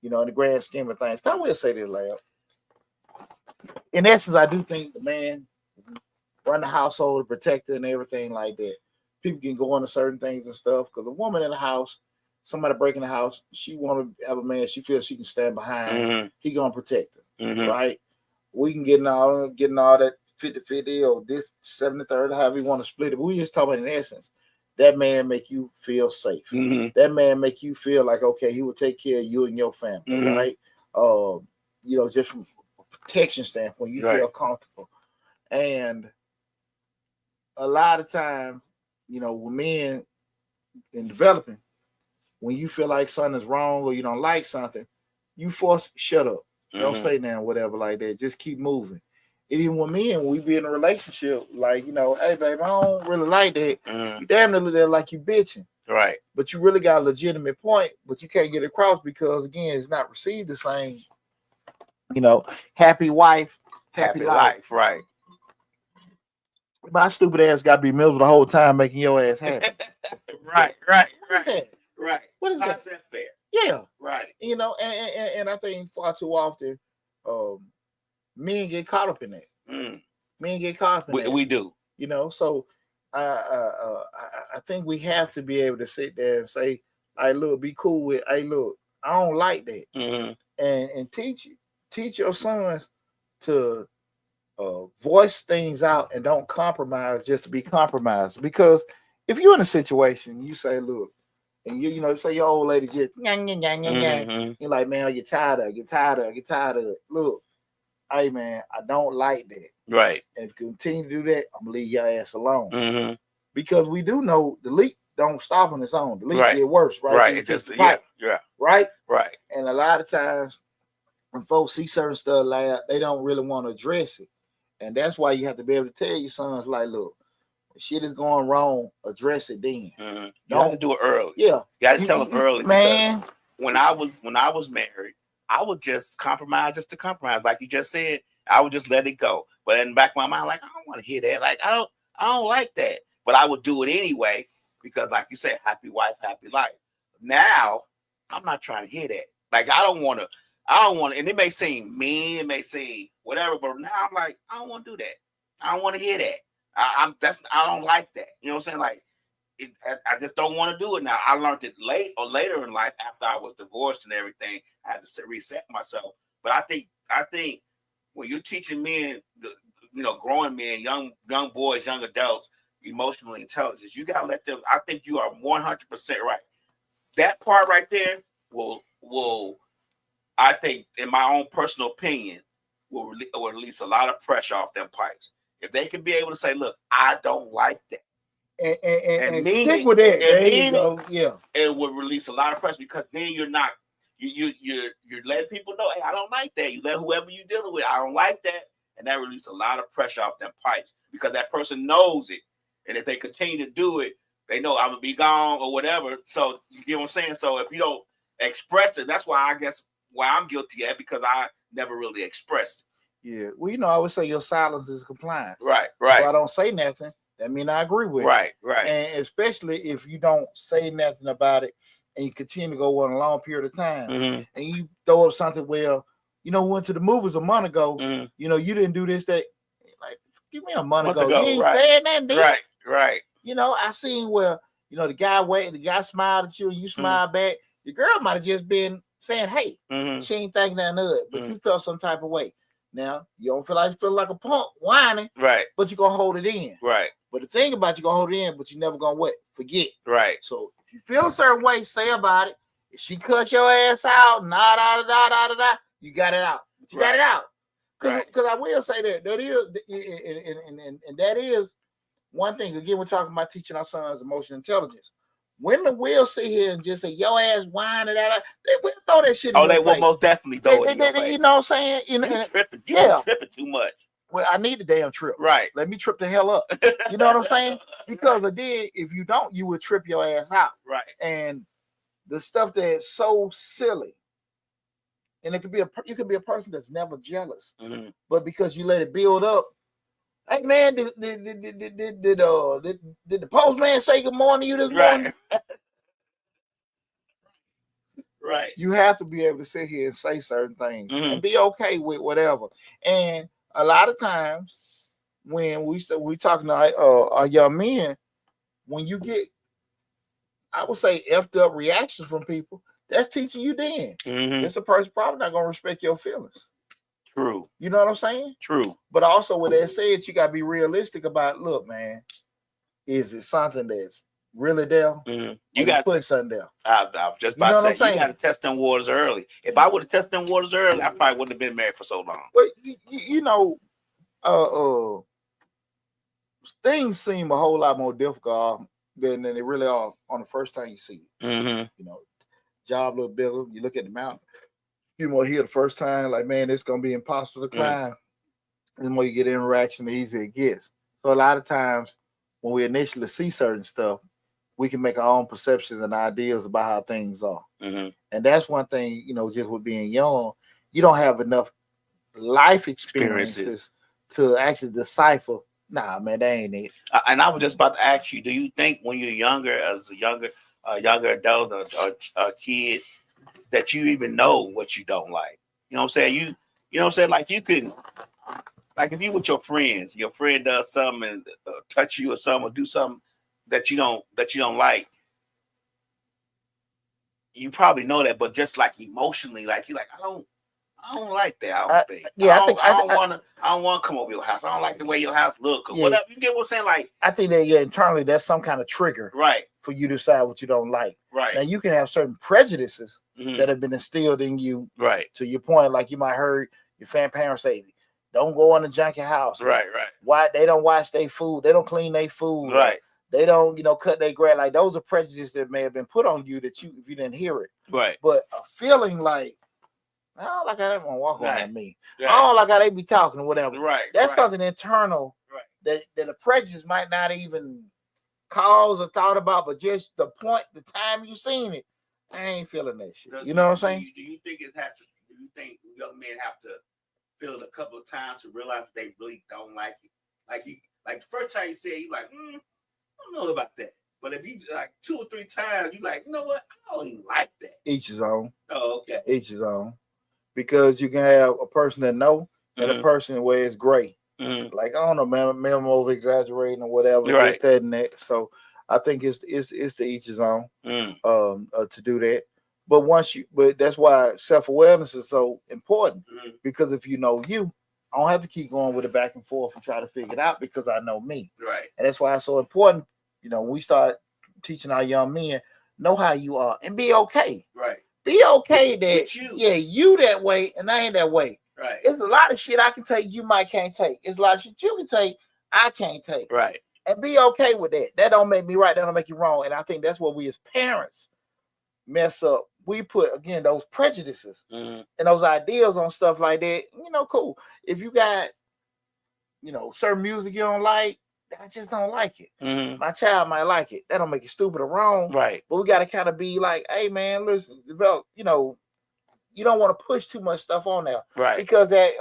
in the grand scheme of things. I will say this, Lab. In essence, I do think the man run the household, the protector, and everything like that. People can go into certain things and stuff because a woman in the house, somebody breaking the house, she want to have a man she feels she can stand behind. He gonna protect her, right? We can get in all that 50-50 or this 70-30, however you want to split it. But we just talking about in essence. That man make you feel safe. That man make you feel like, okay, he will take care of you and your family, right? Just from a protection standpoint, you feel comfortable. And a lot of times, with men in developing, when you feel like something is wrong or you don't like something, you force shut up. Don't say now, whatever like that. Just keep moving. And even with me, and we be in a relationship, like, hey, babe, I don't really like that. You damn near look at it like you bitching. Right. But you really got a legitimate point, but you can't get it across because, again, it's not received the same, happy wife, happy life. Right. My stupid ass got to be miserable the whole time making your ass happy. Right. What is How's that fair? Yeah. Right. And I think far too often, men get caught up in that. Men get caught up in that. We do. So I think we have to be able to sit there and say, hey, look, be cool with, hey, look, I don't like that. And teach your sons to voice things out and don't compromise just to be compromised. Because if you're in a situation, you say, look, and you say your old lady just, you're like, man, get tired of it. Look, hey, man, I don't like that. Right. And if you continue to do that, I'm going to leave your ass alone. Because we do know the leak don't stop on its own. The leak get worse, right? Right. It's just, right. Right? Right. And a lot of times when folks see certain stuff like they don't really want to address it. And that's why you have to be able to tell your sons, like, look, if shit is going wrong, address it then. You have to do it early. Yeah. You got to tell them early. Man. When I was married, I would just compromise just to compromise. Like you just said, I would just let it go. But in the back of my mind, like, I don't want to hear that. Like, I don't like that. But I would do it anyway because, like you said, happy wife, happy life. Now, I'm not trying to hear that. Like, I don't want to, and it may seem mean, it may seem whatever, but now I'm like, I don't want to do that. I don't want to hear that. I don't like that. You know what I'm saying? Like, I just don't want to do it now. I learned it later in life after I was divorced and everything. I had to reset myself. But I think when you're teaching men, growing men, young boys, young adults, emotional intelligence, you gotta let them. I think you are 100% right. That part right there will I think, in my own personal opinion, will release a lot of pressure off them pipes. If they can be able to say, "Look, I don't like that," and stick with that, there you go. Yeah, it will release a lot of pressure because then you're not you're letting people know, "Hey, I don't like that." You let whoever you're dealing with, "I don't like that," and that releases a lot of pressure off them pipes because that person knows it, and if they continue to do it, they know I'm gonna be gone or whatever. So you get what I'm saying. So if you don't express it, that's why I guess why I'm guilty at because I never really expressed it. Yeah, well, I would say your silence is compliance. Right. So I don't say nothing. That means I agree with it. Right. And especially if you don't say nothing about it and you continue to go on a long period of time and you throw up something, well, went to the movies a month ago. Mhm. You didn't do this, that. Like, give me a month ago. ago, You ain't right. saying that, did Right, right. I seen where, the guy smiled at you and you smiled back. Your girl might have just been saying, hey, she ain't thinking nothing of it, but you felt some type of way. Now, you don't feel like a punk whining, Right. but you're going to hold it in. Right. But the thing about you going to hold it in, but you never going to what? Forget. Right. So if you feel a certain way, say about it. If she cut your ass out, you got it out. But you got it out. Because I will say that is, and that is one thing. Again, we're talking about teaching our sons emotional intelligence. Women will sit here and just say, your ass whining, they will throw that shit in your face. They will most definitely throw it in your face. You know what I'm saying? You tripping too much. Well, I need the damn trip. Right. Let me trip the hell up. You know what I'm saying? Because again, if you don't, you would trip your ass out. Right. And the stuff that's so silly, and it could be you could be a person that's never jealous, but because you let it build up. Hey man, did the postman say good morning to you this morning? Right. You have to be able to sit here and say certain things and be okay with whatever. And a lot of times when we talking to our young men, when you get, I would say, effed up reactions from people, that's teaching you then. This a person probably not gonna respect your feelings. True. You know what I'm saying? True. But also with that said, you gotta be realistic about, look, man, is it something that's really there? You got to put something there. I was just about to say, you got to test them waters early. If I would have tested them waters early, I probably wouldn't have been married for so long. But things seem a whole lot more difficult than they really are on the first time you see it. Job a little bigger. You look at the mountain. You more here the first time, like, man, it's gonna be impossible to climb. The more you get interaction, the easier it gets. So a lot of times when we initially see certain stuff, we can make our own perceptions and ideas about how things are. And that's one thing, just with being young, you don't have enough life experiences to actually decipher. Nah, man, that ain't it. And I was just about to ask you, do you think when you're younger, as a younger adult or a kid, that you even know what you don't like? You know what I'm saying? You know what I'm saying? Like, you can, like, if you with your friend does something and touch you or something, or do something that you don't like, you probably know that, but just like emotionally, like, you're like, I don't like that. I don't think. I don't want to come over your house. I don't like the way your house look or whatever. You get what I'm saying? Like, I think that internally that's some kind of trigger, right, for you to decide what you don't like. Right. Now you can have certain prejudices that have been instilled in you. Right. To your point, like you might heard your parents say, don't go in the junkie house. Right. Why they don't wash their food? They don't clean their food. Right. They don't, cut their grass. Like, those are prejudices that may have been put on you that if you didn't hear it. Right. But a feeling like, I don't like how they want to walk on me. Right. I don't like how they be talking or whatever. Right. That's something internal. Right. That a prejudice might not even cause or thought about, but just the time you seen it, I ain't feeling that shit. You know what I'm saying? Do you think it has to? Do you think young men have to feel it a couple of times to realize that they really don't like it? Like the first time you say it, you like, I don't know about that. But if you like 2 or 3 times, you like, you know what? I don't even like that. Each his own. Oh, okay. Each his own. Because you can have a person that know and a person where it's gray. Like, I don't know, man, I'm over exaggerating or whatever. Right. That and that. So I think it's to each his own to do that. But that's why self-awareness is so important. Because if you know you, I don't have to keep going with it back and forth and try to figure it out because I know me. Right. And that's why it's so important. When we start teaching our young men, know how you are and be okay. Right. Be okay that you that way and I ain't that way. Right. It's a lot of shit I can take you might can't take. It's a lot of shit you can take I can't take. Right. And be okay with that. That don't make me right. That don't make you wrong. And I think that's what we as parents mess up. We put, again, those prejudices and those ideas on stuff like that. Cool. If you got, certain music you don't like, I just don't like it. My child might like it. That don't make it stupid or wrong. Right. But we got to kind of be like, hey, man, listen, develop, you don't want to push too much stuff on there. Right. Because that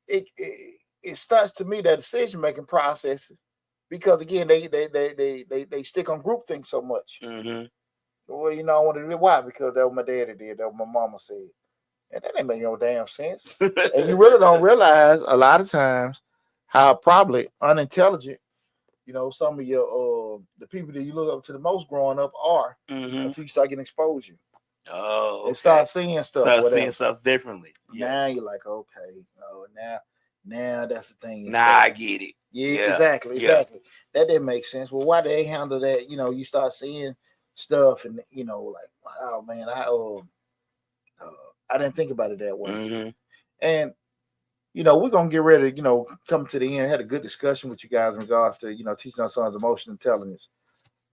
it starts to me that decision-making processes because, again, they stick on groupthink so much. Well, I want to do why? Because that was my daddy did. That was my mama said. And that ain't make no damn sense. And you really don't realize a lot of times how probably unintelligent, some of your the people that you look up to the most growing up are until you start getting exposure. Oh, okay. And start seeing stuff. Start seeing stuff differently. Now you're like, okay, now that's the thing. Now I get it. Yeah, exactly. That didn't make sense. Well, why did they handle that? You start seeing stuff, and like, wow, man, I didn't think about it that way. Mm-hmm. And we're gonna get ready to come to the end. I had a good discussion with you guys in regards to teaching our sons emotional intelligence.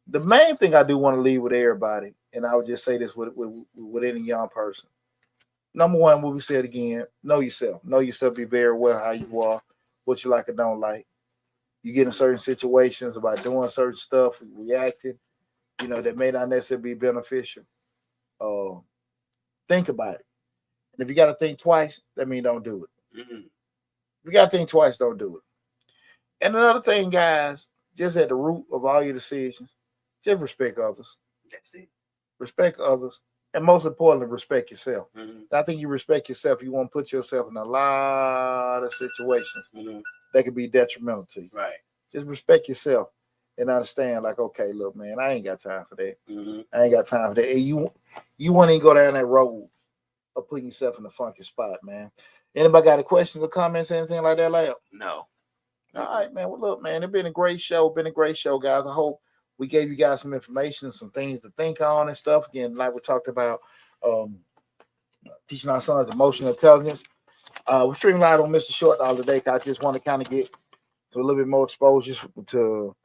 The main thing I do want to leave with everybody, and I would just say this with any young person. Number one, what we said again, know yourself. Know yourself, be very well how you are, what you like or don't like. You get in certain situations about doing certain stuff, reacting, that may not necessarily be beneficial. Think about it. And if you got to think twice, that means don't do it. Mm-hmm. If you got to think twice, don't do it. And another thing, guys, just at the root of all your decisions, just respect others. That's it. Respect others. And most importantly, respect yourself. Mm-hmm. And I think you respect yourself. You want to put yourself in a lot of situations that could be detrimental to you. Right. Just respect yourself and understand, like, okay, look, man, I ain't got time for that. Mm-hmm. I ain't got time for that. And you want to go down that road of putting yourself in a funky spot, man. Anybody got any questions or comments, anything like that, Lab? No. All right, man. Well, look, man, it's been a great show. Guys. I hope we gave you guys some information, some things to think on and stuff. Again, like we talked about, teaching our sons emotional intelligence. We're streaming live on Mr. Short Dollar today because I just want to kind of get to a little bit more exposure to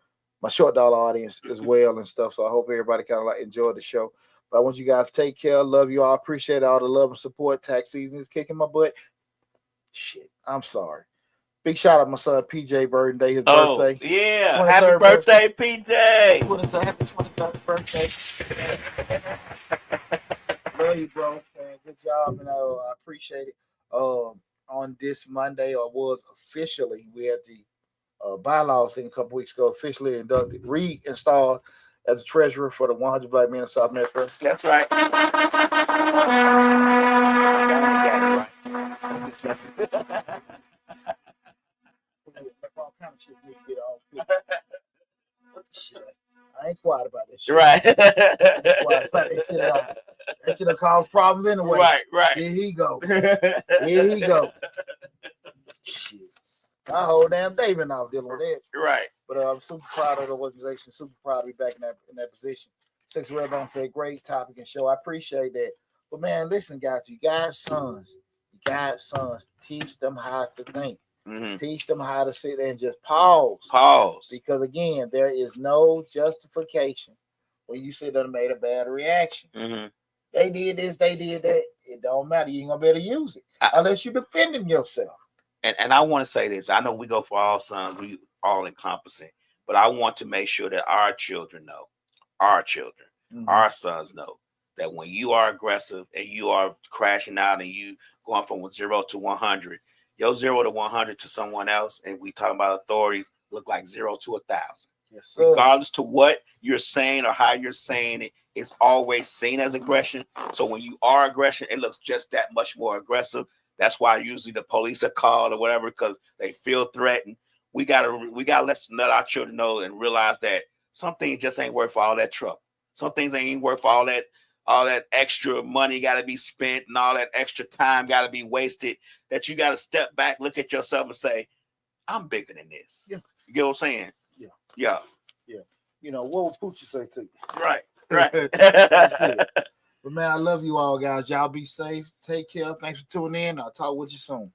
my Short Dollar audience as well and stuff. So I hope everybody kind of enjoyed the show. But I want you guys to take care. Love you all. Appreciate all the love and support. Tax season is kicking my butt. Shit, I'm sorry. Big shout out to my son PJ Burden Day, his birthday. Yeah. Happy birthday, PJ. Happy 23rd birthday. Love you, bro. Man, good job. I appreciate it. On this Monday, or was officially, we had the bylaws thing a couple weeks ago, officially reinstalled as a treasurer for the 100 Black Men of South Metro. That's right. I ain't quiet about that shit. Right. That shit will cause problems anyway. Right. Here he go. Shit. My whole damn day been off dealing with that. Right. But I'm super proud of the organization, super proud to be back in that position. Six Red Bone said, great topic and show. I appreciate that. But man, listen, guys, you guys' sons, teach them how to think. Mm-hmm. Teach them how to sit there and just pause. Because again, there is no justification when you sit there and made a bad reaction. Mm-hmm. They did this, they did that. It don't matter. You ain't gonna be able to use it unless you're defending yourself. And I want to say this. I know we go for all sons, we all encompassing, but I want to make sure that our children, our sons know that when you are aggressive and you are crashing out and you going from 0 to 100, your 0 to 100 to someone else, and we talking about authorities, look like 0 to 1,000. Yes, sir. Regardless to what you're saying or how you're saying it, it's always seen as aggression. So when you are aggression, it looks just that much more aggressive. That's why usually the police are called or whatever, because they feel threatened. We gotta let our children know and realize that some things just ain't worth all that trouble. Some things ain't worth all that extra money got to be spent and all that extra time got to be wasted. That you got to step back, look at yourself, and say, "I'm bigger than this." Yeah. You get what I'm saying? Yeah. What would Poochie say to you? Right. That's it. But man, I love you all, guys. Y'all be safe. Take care. Thanks for tuning in. I'll talk with you soon.